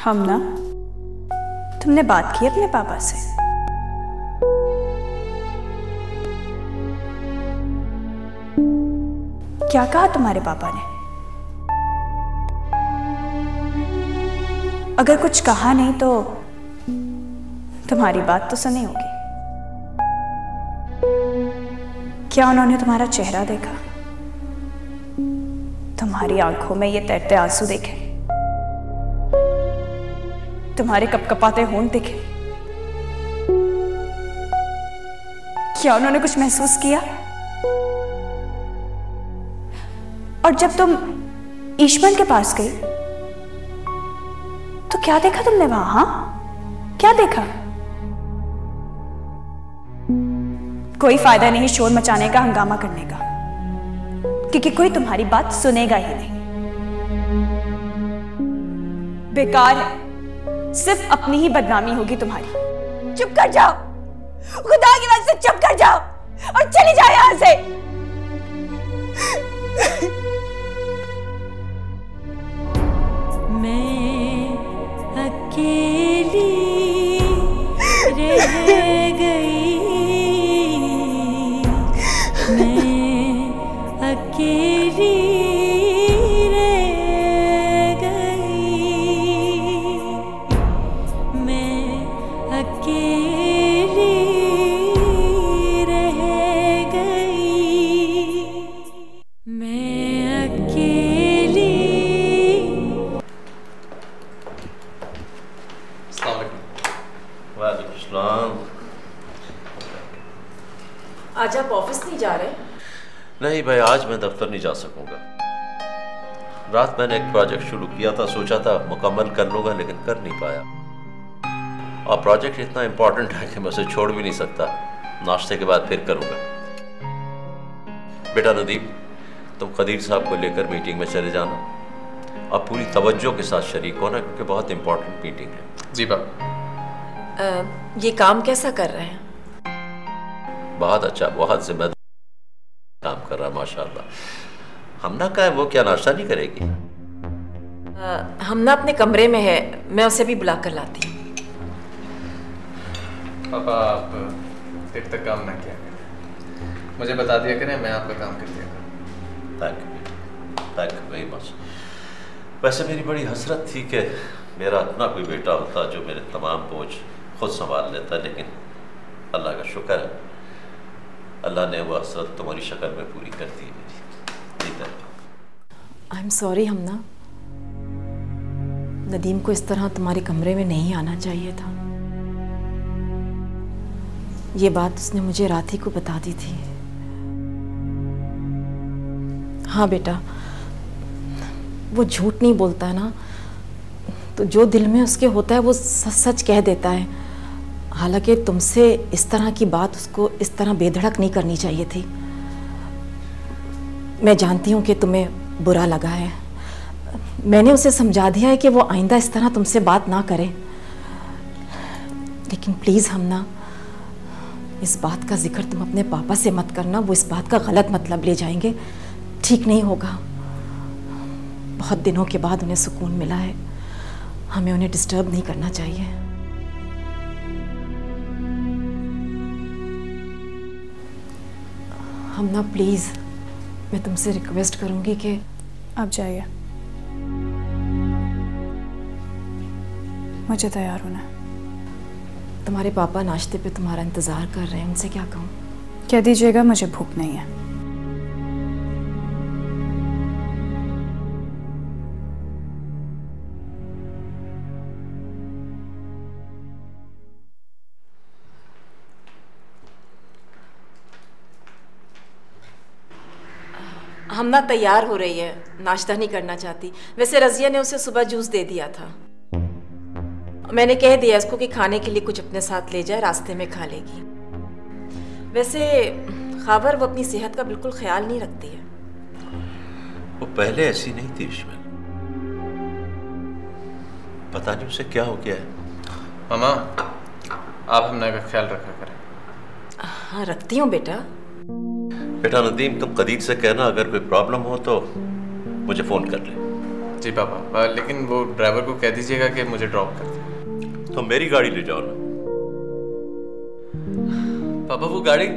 हम ना, तुमने बात की अपने पापा से? क्या कहा तुम्हारे पापा ने? अगर कुछ कहा नहीं तो तुम्हारी बात तो सुनी होगी। क्या उन्होंने तुम्हारा चेहरा देखा? तुम्हारी आंखों में ये तैरते आंसू देखे? तुम्हारे कपकपाते होंठ देखे? क्या उन्होंने कुछ महसूस किया? और जब तुम ईश्वन के पास गई तो क्या देखा तुमने वहां? हाँ, क्या देखा? कोई फायदा नहीं शोर मचाने का, हंगामा करने का, क्योंकि कोई तुम्हारी बात सुनेगा ही नहीं। बेकार है, सिर्फ अपनी ही बदनामी होगी तुम्हारी। चुप कर जाओ, खुदा की वजह से चुप कर जाओ और चली जाओ यहां से। मैं अकेली रह गई, मैं अकेली रह गई, मैं अकेली रह गई, मैं अकेली। वालेकुम सलाम। आज आप ऑफिस नहीं जा रहे? नहीं भाई, आज मैं दफ्तर नहीं जा सकूंगा। रात मैंने एक प्रोजेक्ट शुरू किया था, सोचा था मुकम्मल कर लूंगा, लेकिन कर नहीं पाया। और प्रोजेक्ट इतना इम्पोर्टेंट है कि मैं उसे छोड़ भी नहीं सकता। नाश्ते के बाद फिर करूंगा। बेटा नदीम, तुम कदीर साहब को लेकर मीटिंग में चले जाना और पूरी तवज्जो के साथ शरीक होना, क्योंकि बहुत इंपॉर्टेंट मीटिंग है। जी बाप। ये काम कैसा कर रहे हैं? बहुत अच्छा, बहुत जिम्मेदार काम कर रहा है माशाल्लाह। हमना का है, वो क्या नाश्ता नहीं करेगी? हमना अपने कमरे में है, मैं उसे भी बुला कर लाती हूँ। पापा आप देर तक काम ना किया करें, मुझे बता दिया करें, मैं आपका काम कर दिया करूँ। Thank you very much. वैसे मेरी बड़ी हसरत थी कि मेरा अपना कोई बेटा होता जो मेरे तमाम बोझ खुद संभाल लेता, लेकिन अल्लाह का शुक्र है, अल्लाह ने वो हसरत तुम्हारी शक्ल में पूरी कर दी मेरी। आई एम सॉरी हमना, नदीम को इस तरह तुम्हारे कमरे में नहीं आना चाहिए था। ये बात उसने मुझे रात ही को बता दी थी। हाँ बेटा, वो झूठ नहीं बोलता है ना, तो जो दिल में उसके होता है वो सच सच कह देता है। हालांकि तुमसे इस तरह की बात उसको इस तरह बेधड़क नहीं करनी चाहिए थी। मैं जानती हूँ कि तुम्हें बुरा लगा है। मैंने उसे समझा दिया है कि वो आइंदा इस तरह तुमसे बात ना करे, लेकिन प्लीज़ हमना, इस बात का जिक्र तुम अपने पापा से मत करना। वो इस बात का गलत मतलब ले जाएंगे, ठीक नहीं होगा। बहुत दिनों के बाद उन्हें सुकून मिला है, हमें उन्हें डिस्टर्ब नहीं करना चाहिए। हमना प्लीज़, मैं तुमसे रिक्वेस्ट करूंगी कि आप जाइए, मुझे तैयार होना है। तुम्हारे पापा नाश्ते पे तुम्हारा इंतज़ार कर रहे हैं, उनसे क्या कहूँ? कह दीजिएगा मुझे भूख नहीं है। हमना तैयार हो रही है, नाश्ता नहीं करना चाहती। वैसे रज़िया ने उसे सुबह जूस दे दिया था, मैंने कह दिया इसको कि खाने के लिए कुछ अपने साथ ले जाए, रास्ते में खा लेगी। वैसे खबर वो अपनी सेहत का बिल्कुल ख्याल नहीं रखती है। वो पहले ऐसी नहीं थी ईश्वर, पता नहीं उसे क्या हो गया है। मामा, आप हमना का ख्याल रखा करें। हाँ रखती हूँ बेटा। बेटा नदीम, तुम कदीर से कहना अगर कोई प्रॉब्लम हो तो मुझे फ़ोन कर ले। जी पापा, लेकिन वो ड्राइवर को कह दीजिएगा कि मुझे ड्रॉप कर दे। तो मेरी गाड़ी ले जाओ ना। पापा वो गाड़ी,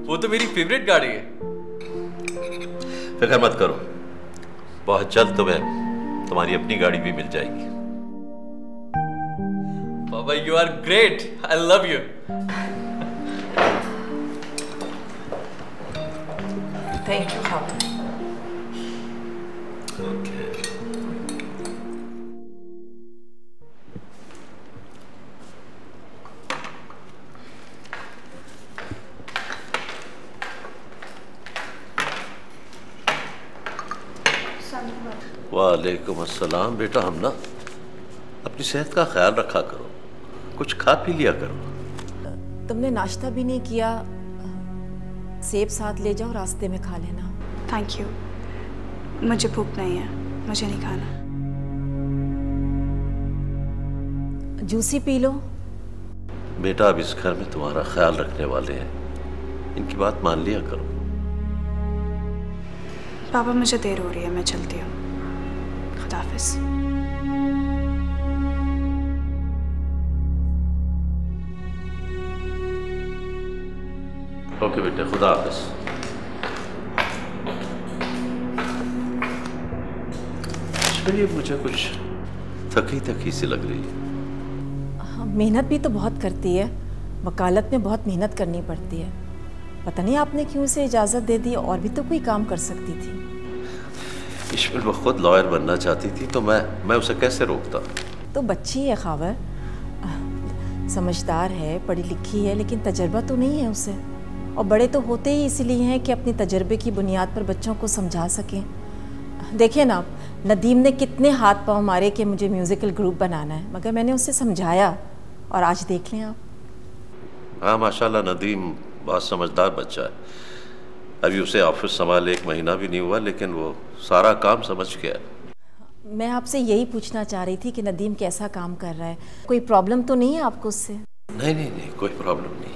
वो तो मेरी फेवरेट गाड़ी है। फिक्र मत करो, बहुत जल्द तुम्हें तुम्हारी अपनी गाड़ी भी मिल जाएगी। पापा you are great, I love you. Thank you Khawar. Okay. वालेकुम अस्सलाम। बेटा हम ना अपनी सेहत का ख्याल रखा करो, कुछ खा पी लिया करो। तुमने नाश्ता भी नहीं किया, सेब साथ ले जाओ, रास्ते में खा लेना। थैंक यू, मुझे भूख नहीं है, मुझे नहीं खाना। Juicy P low. बेटा अब इस घर में तुम्हारा ख्याल रखने वाले हैं, इनकी बात मान लिया करो। पापा मुझे देर हो रही है, मैं चलती हूँ। खुदा हाफिज। ओके बेटे, खुदा हाफिज। चलिए, मुझे कुछ थकी थकी सी लग रही है। हाँ, मेहनत भी तो बहुत करती है, वकालत में बहुत मेहनत करनी पड़ती है। पता नहीं आपने क्यों उसे इजाज़त दे दी, और भी तो कोई काम कर सकती थी। इश्मिल वो खुद लॉयर बनना चाहती थी, तो मैं उसे कैसे रोकता। तो बच्ची है खावर, समझदार है, पढ़ी लिखी है, लेकिन तजर्बा तो नहीं है उसे। और बड़े तो होते ही इसलिए हैं कि अपनी तजर्बे की बुनियाद पर बच्चों को समझा सकें। देखिए ना, नदीम ने कितने हाथ पांव मारे कि मुझे म्यूज़िकल ग्रुप बनाना है, मगर मैंने उसे समझाया, और आज देख लें आप। हाँ माशाल्लाह, नदीम बहुत समझदार बच्चा है। अभी उसे ऑफिस संभाले 1 महीना भी नहीं हुआ, लेकिन वो सारा काम समझ गया। मैं आपसे यही पूछना चाह रही थी कि नदीम कैसा काम कर रहा है, कोई प्रॉब्लम तो नहीं है आपको उससे? नहीं नहीं नहीं, कोई प्रॉब्लम नहीं।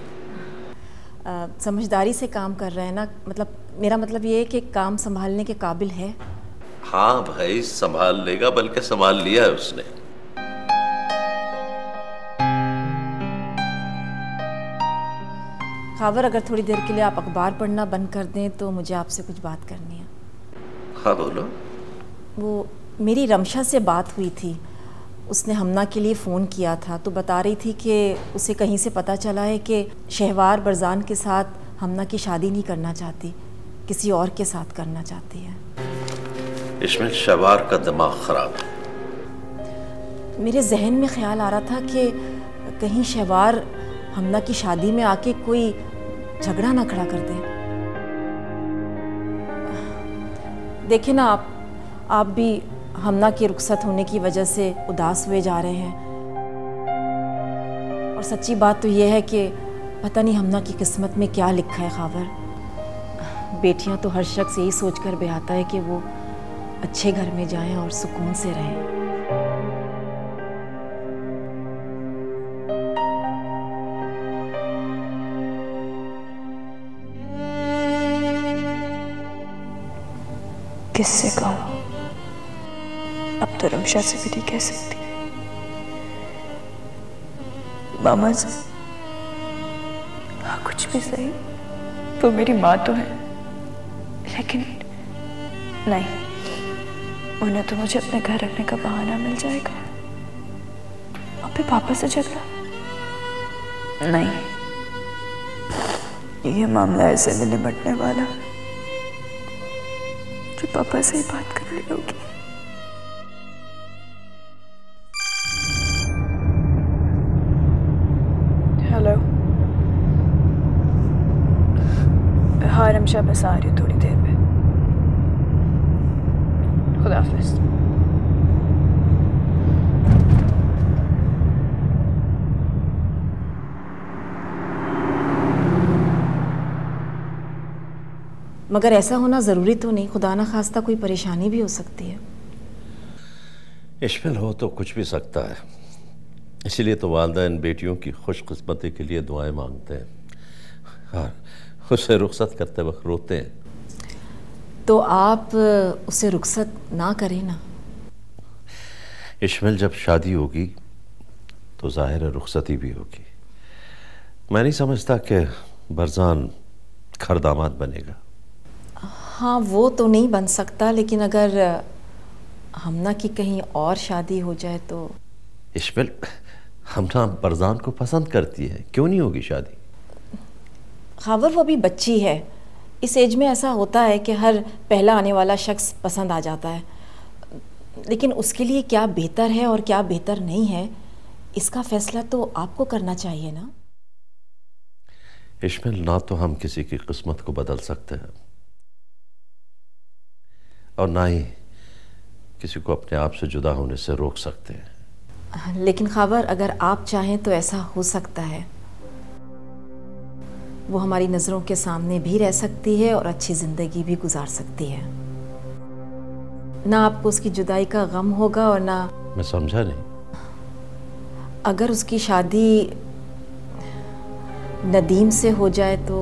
समझदारी से काम कर रहा है ना, मतलब मेरा मतलब ये है कि काम संभालने के काबिल है। हाँ भाई, संभाल लेगा, बल्कि संभाल लिया है उसने। खावर, अगर थोड़ी देर के लिए आप अखबार पढ़ना बंद कर दें तो मुझे आपसे कुछ बात करनी है। हाँ बोलो। वो मेरी रमशा से बात हुई थी, उसने हमना के लिए फ़ोन किया था, तो बता रही थी कि उसे कहीं से पता चला है कि शहवार बरजान के साथ हमना की शादी नहीं करना चाहती, किसी और के साथ करना चाहती है। इसमें शहवार का दिमाग ख़राब है। मेरे जहन में ख्याल आ रहा था कि कहीं शहवार हमना की शादी में आके कोई झगड़ा ना खड़ा कर दे। देखें ना, आप भी हमना के रुखसत होने की वजह से उदास हुए जा रहे हैं, और सच्ची बात तो यह है कि पता नहीं हमना की किस्मत में क्या लिखा है खावर। बेटियां तो हर शख्स यही सोचकर ब्याहता है कि वो अच्छे घर में जाएं और सुकून से रहें। किससे कहूँ? अब तो रमशा से भी नहीं कह सकती। मामा से, हाँ कुछ भी सही, वो मेरी माँ तो है, लेकिन नहीं, उन्हें तो मुझे अपने घर रखने का बहाना मिल जाएगा। और फिर पापा से झगड़ा? नहीं, ये मामला ऐसे नहीं निपटने वाला जो पापा से ही बात करनी होगी। हेलो। हाँ रमशा, बस आ रही हूँ थोड़ी देर में। खुदा हाफिज। मगर ऐसा होना ज़रूरी तो नहीं, खुदा न खास्ता कोई परेशानी भी हो सकती है। इश्मिल हो तो कुछ भी सकता है, इसीलिए तो वालिदैन बेटियों की खुशकिस्मती के लिए दुआएं मांगते हैं और उसे रुखसत करते वक्त रोते हैं। तो आप उसे रुखसत ना करें ना। इश्माइल, जब शादी होगी तो जाहिर है रुखसती भी होगी। मैं नहीं समझता कि बरजान घर दामाद बनेगा। हाँ, वो तो नहीं बन सकता, लेकिन अगर हमना की कहीं और शादी हो जाए तो। इश्माइल, हमना बरजान को पसंद करती है, क्यों नहीं होगी शादी? खावर वो भी बच्ची है। इस एज में ऐसा होता है कि हर पहला आने वाला शख्स पसंद आ जाता है, लेकिन उसके लिए क्या बेहतर है और क्या बेहतर नहीं है, इसका फैसला तो आपको करना चाहिए ना। इश्माइल, ना तो हम किसी की किस्मत को बदल सकते हैं और ना ही किसी को अपने आप से जुदा होने से रोक सकते हैं। लेकिन खावर, अगर आप चाहें तो ऐसा हो सकता है। वो हमारी नज़रों के सामने भी रह सकती है और अच्छी ज़िंदगी भी गुजार सकती है। ना आपको उसकी जुदाई का गम होगा और ना। मैं समझा नहीं। अगर उसकी शादी नदीम से हो जाए तो